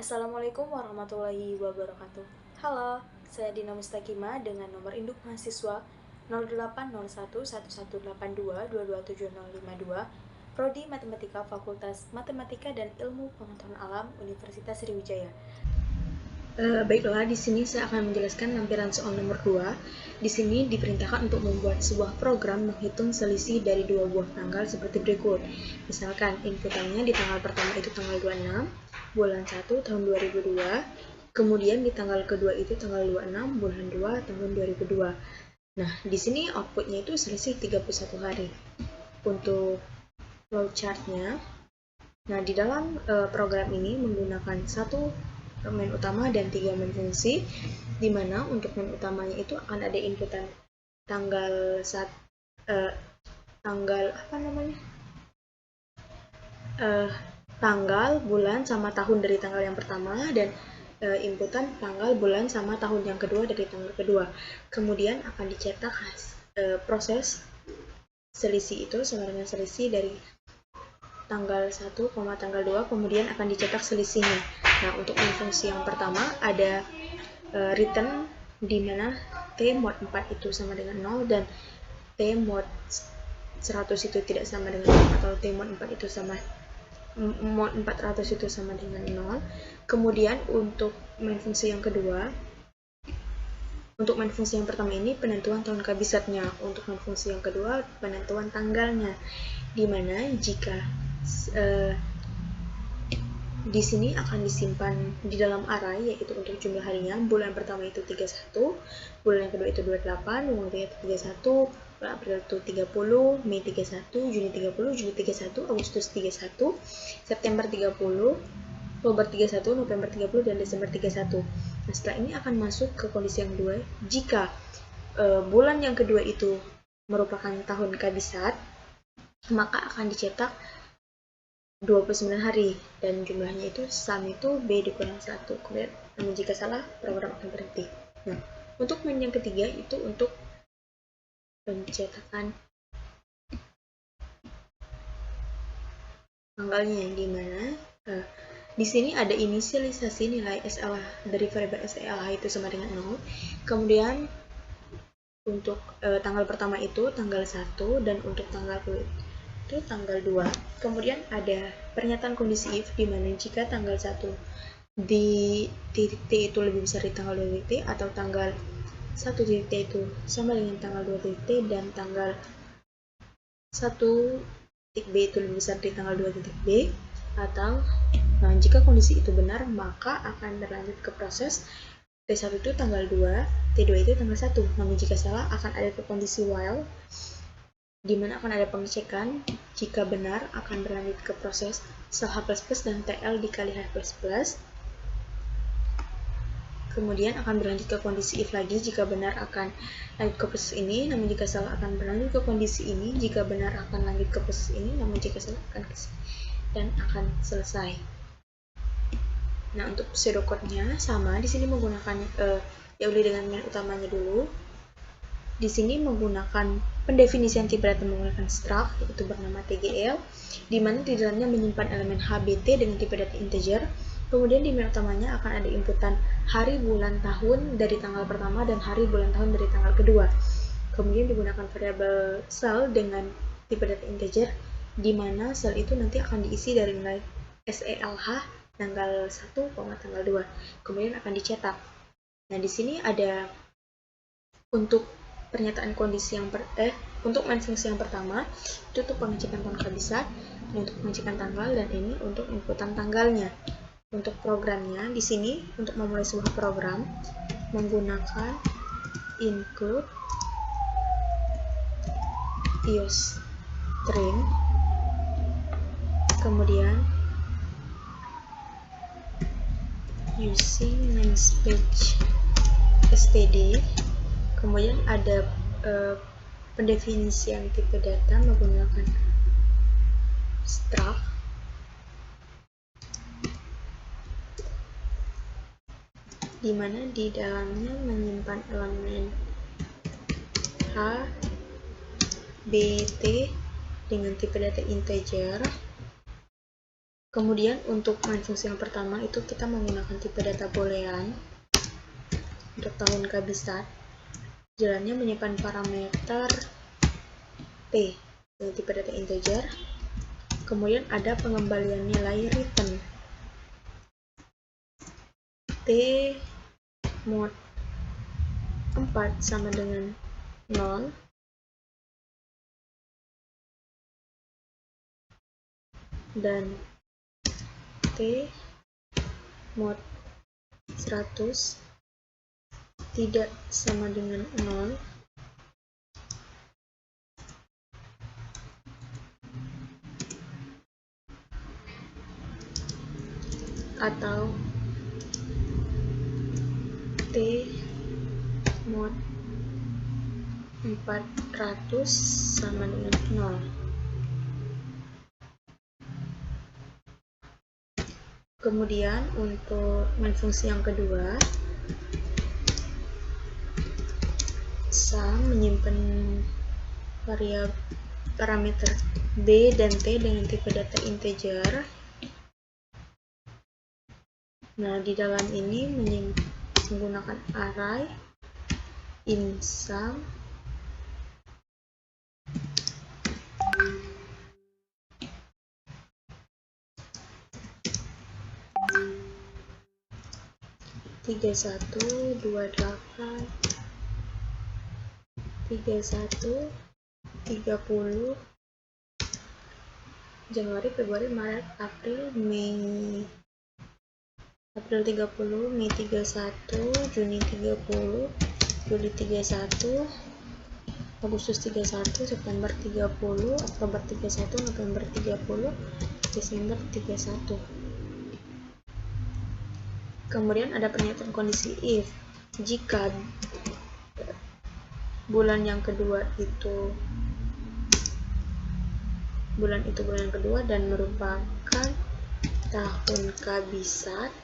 Assalamualaikum warahmatullahi wabarakatuh. Halo, saya Dina Mustakima dengan nomor induk mahasiswa 08011182227052, Prodi Matematika Fakultas Matematika dan Ilmu Pengetahuan Alam Universitas Sriwijaya. Baiklah, di sini saya akan menjelaskan lampiran soal nomor 2. Di sini diperintahkan untuk membuat sebuah program menghitung selisih dari dua buah tanggal seperti berikut. Misalkan, inputannya di tanggal pertama itu tanggal 26, bulan 1, tahun 2002. Kemudian di tanggal kedua itu tanggal 26, bulan 2, tahun 2002. Nah, di sini outputnya itu selisih 31 hari. Untuk flowchartnya, nah di dalam program ini menggunakan satu main utama dan 3 main fungsi, di mana untuk main utamanya itu akan ada inputan tanggal tanggal, bulan, sama tahun dari tanggal yang pertama, dan inputan tanggal, bulan, sama tahun yang kedua dari tanggal kedua. Kemudian akan dicetak proses selisih itu sama dengan selisih dari tanggal 1, tanggal 2, kemudian akan dicetak selisihnya. Nah, untuk fungsi yang pertama ada return, di mana T mod 4 itu sama dengan 0 dan T mod 100 itu tidak sama dengan 0, atau T mod 4 itu sama mod 400 itu sama dengan 0. Kemudian untuk main fungsi yang kedua, untuk main fungsi yang pertama ini penentuan tahun kabisatnya, untuk main fungsi yang kedua penentuan tanggalnya, dimana jika di sini akan disimpan di dalam array, yaitu untuk jumlah harinya. Bulan pertama itu 31, bulan yang kedua itu 28, bulan ketiga itu 31, bulan April itu 30, Mei 31, Juni 30, Juli 31, Agustus 31, September 30, Oktober 31, November 30, dan Desember 31. Nah, setelah ini akan masuk ke kondisi yang kedua. Jika bulan yang kedua itu merupakan tahun kabisat, maka akan dicetak 29 hari, dan jumlahnya itu sum itu B dikurang 1. Kemudian, namun jika salah, program akan berhenti. Nah, untuk main yang ketiga itu untuk pencetakan tanggalnya, di mana di sini ada inisialisasi nilai SLH dari variabel SLH itu sama dengan 0. Kemudian untuk tanggal pertama itu tanggal 1, dan untuk tanggal kedua itu tanggal 2. Kemudian ada pernyataan kondisi if, di mana jika tanggal 1 di titik T itu lebih besar di tanggal 2 titik T, atau tanggal 1 titik T itu sama dengan tanggal 2 titik T, dan tanggal 1 titik B itu lebih besar di tanggal 2 titik B, atau jika kondisi itu benar, maka akan berlanjut ke proses T1 itu tanggal 2, T2 itu tanggal 1. Namun jika salah, akan ada ke kondisi while, di mana akan ada pengecekan. Jika benar, akan berlanjut ke proses sel H++ dan TL dikali H++. Kemudian akan berlanjut ke kondisi if lagi. Jika benar, akan lanjut ke proses ini. Namun jika salah, akan berlanjut ke kondisi ini. Jika benar, akan lanjut ke proses ini. Namun jika salah, akan ke sini, dan akan selesai. Nah, untuk pseudocode-nya sama. Di sini menggunakan diawali dengan main utamanya dulu. Di sini menggunakan pendefinisian tipe data menggunakan struct, yaitu bernama TGL, di mana di dalamnya menyimpan elemen HBT dengan tipe data integer. Kemudian di main utamanya akan ada inputan hari, bulan, tahun dari tanggal pertama, dan hari, bulan, tahun dari tanggal kedua. Kemudian digunakan variabel sel dengan tipe data integer, di mana sel itu nanti akan diisi dari nilai SELH tanggal 1, tanggal 2. Kemudian akan dicetak. Nah, di sini ada untuk pernyataan kondisi yang untuk main fungsi yang pertama itu untuk pengecekan tahun kabisat, untuk pengecekan tanggal, dan ini untuk inputan tanggalnya. Untuk programnya di sini untuk memulai sebuah program menggunakan include use string, kemudian using namespace std, kemudian ada pendefinisian tipe data menggunakan struct, di mana di dalamnya menyimpan elemen H, B, T dengan tipe data integer. Kemudian untuk main fungsi yang pertama itu kita menggunakan tipe data boolean untuk tahun kabisat. Jalannya menyimpan parameter P dengan tipe data integer. Kemudian ada pengembalian nilai return T mod 4 sama dengan 0 dan T mod 100 tidak sama dengan 0 atau T mod 400 sama dengan 0. Kemudian untuk main fungsi yang kedua, sum menyimpan variabel parameter B dan T dengan tipe data integer. Nah, di dalam ini menggunakan array in sum tiga satu dua delapan 31 30 Januari, Februari, Maret, April, Mei, April 30, Mei 31, Juni 30, Juli 31, Agustus 31, September 30, Oktober 31, November 30, Desember 31. Kemudian ada pernyataan kondisi if. Jika bulan yang kedua itu bulan kedua dan merupakan tahun kabisat,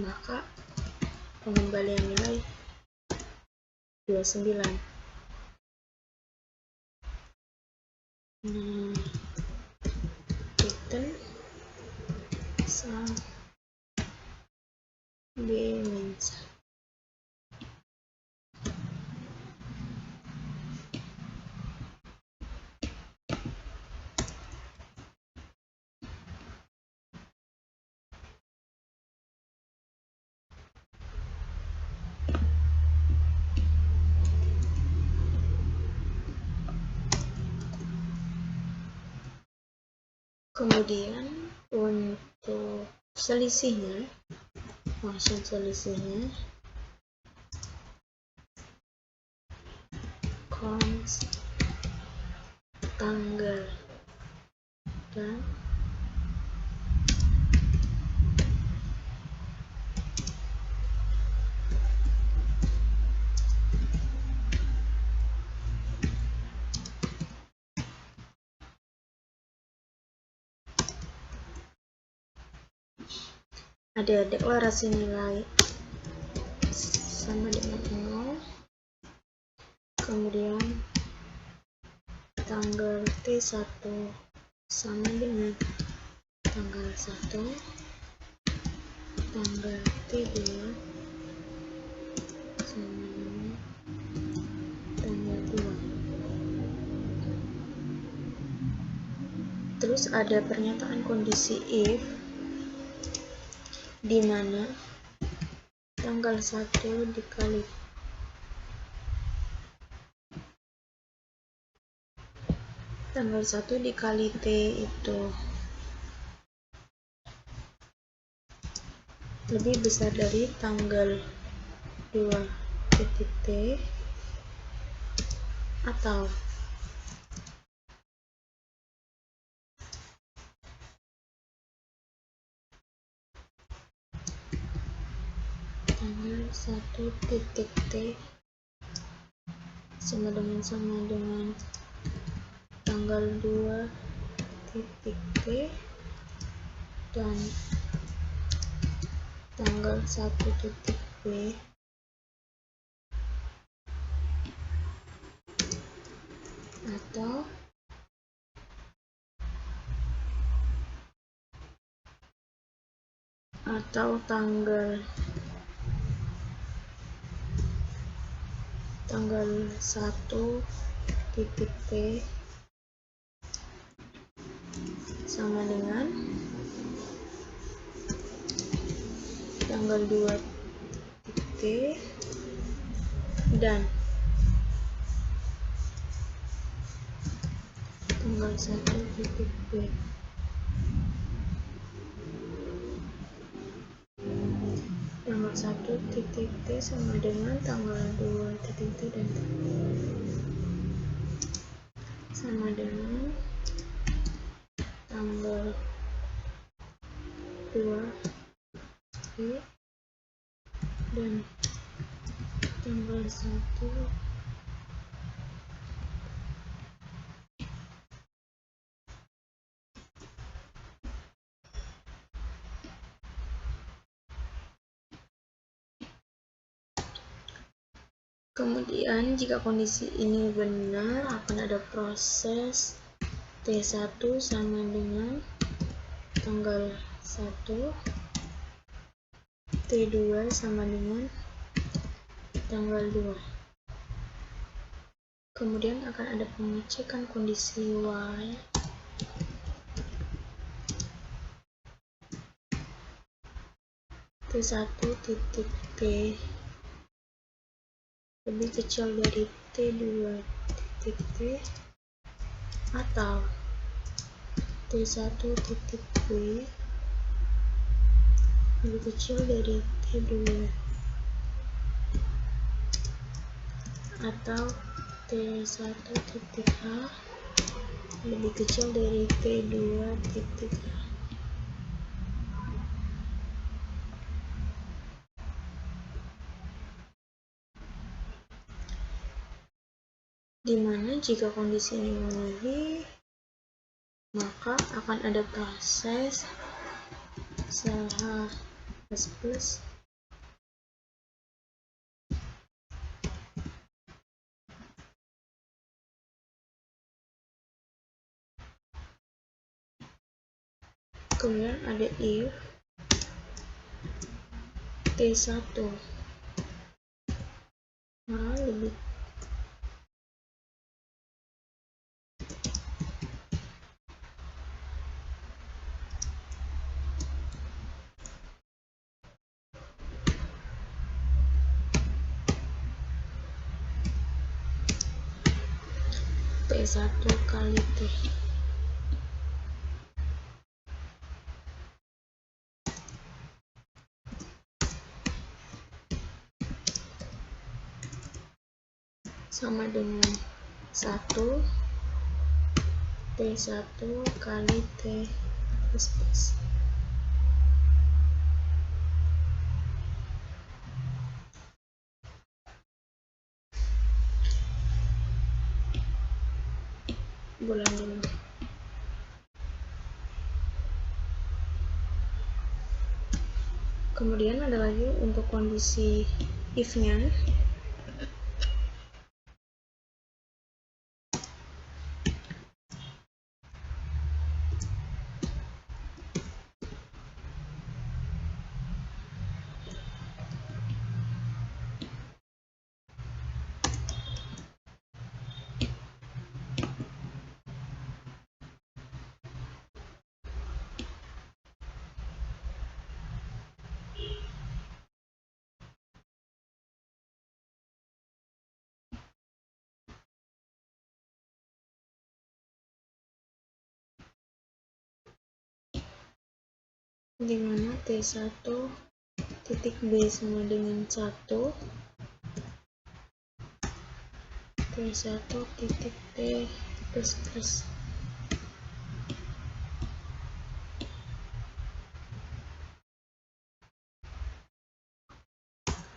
maka pengembalian nilai 29. Return sum B means kemudian untuk selisihnya, maksud selisihnya const tanggal dan ada deklarasi nilai sama dengan 0, kemudian tanggal T1 sama dengan tanggal 1, tanggal T2 sama dengan tanggal 2. Terus ada pernyataan kondisi if di mana tanggal 1 dikali tanggal 1 dikali T itu lebih besar dari tanggal 2 titik T, atau tanggal 1 titik T sama dengan tanggal 2 titik T dan tanggal 1 titik B atau atau tanggal 1 titik T sama dengan tanggal 2 titik T dan tanggal 1 titik B. Tanggal 1 titik T sama dengan tanggal 2 titik T dan sama dengan tanggal 2 T dan tanggal 1 Kemudian jika kondisi ini benar, akan ada proses T1 sama dengan tanggal 1, T2 sama dengan tanggal 2. Kemudian akan ada pengecekan kondisi Y T1 titik T lebih kecil dari T2 titik T atau T1 titik B lebih kecil dari T2 atau T1 titik A lebih kecil dari T2 titik A. Dimana jika kondisi ini memenuhi, maka akan ada proses sel H++ kemudian ada if T1 lebih T1 kali T sama dengan 1 T1 kali T++. Bulan dulu. Kemudian ada lagi untuk kondisi if-nya. Di mana T1 titik B sama dengan 1, T1 titik T++.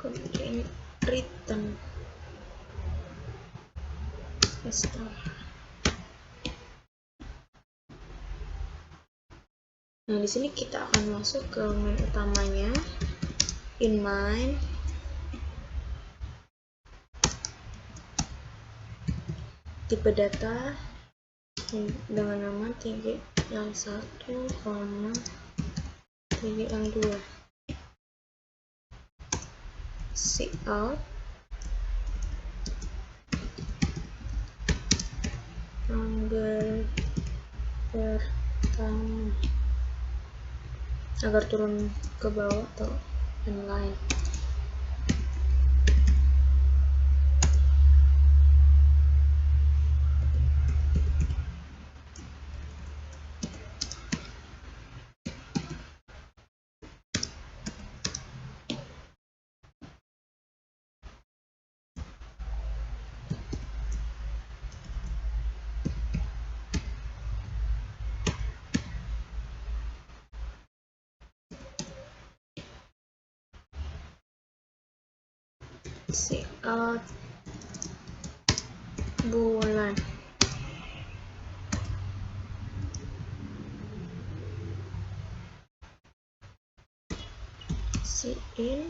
Kemudian return setelah. Nah, di sini kita akan masuk ke main utamanya, in main, tipe data dengan nama TGL1, TGL2. out tanggal pertama agar turun ke bawah atau yang lain. Out bulan, in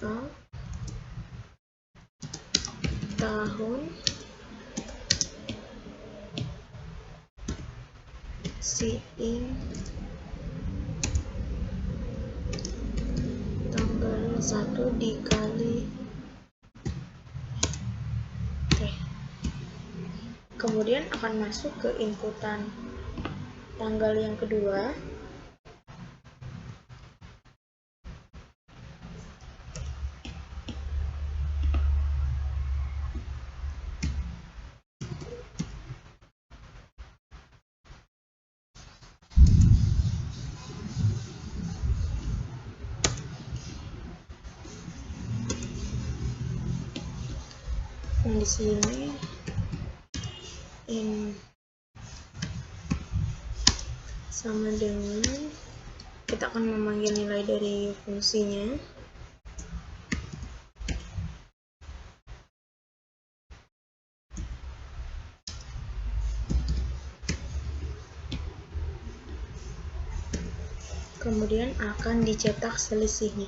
out tahun, in tanggal 1 dikali kemudian akan masuk ke inputan tanggal yang kedua. Nah, di sini in sama dengan kita akan memanggil nilai dari fungsinya. Kemudian akan dicetak selisihnya.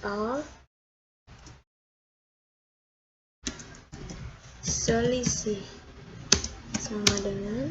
Out selisih sama dengan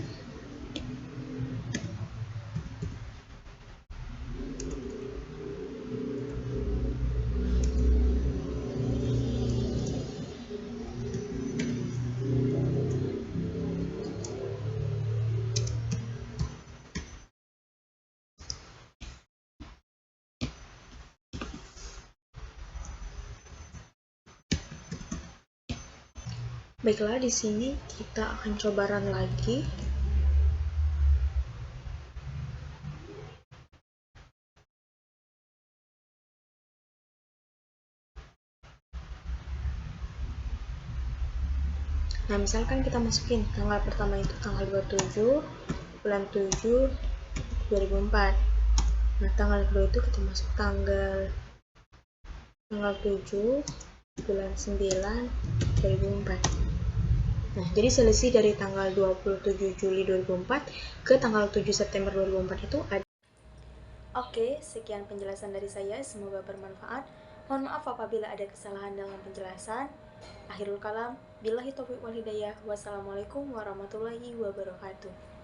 baiklah, di sini kita akan coba run lagi. Nah, misalkan kita masukin tanggal pertama itu tanggal 27 bulan 7 2004. Nah, tanggal kedua itu kita masuk tanggal 7 bulan 9 2004. Nah, jadi selisih dari tanggal 27 Juli 2004 ke tanggal 7 September 2004 itu ada. Oke, sekian penjelasan dari saya, semoga bermanfaat. Mohon maaf apabila ada kesalahan dalam penjelasan. Akhirul kalam, billahi taufiq wal hidayah. Wassalamualaikum warahmatullahi wabarakatuh.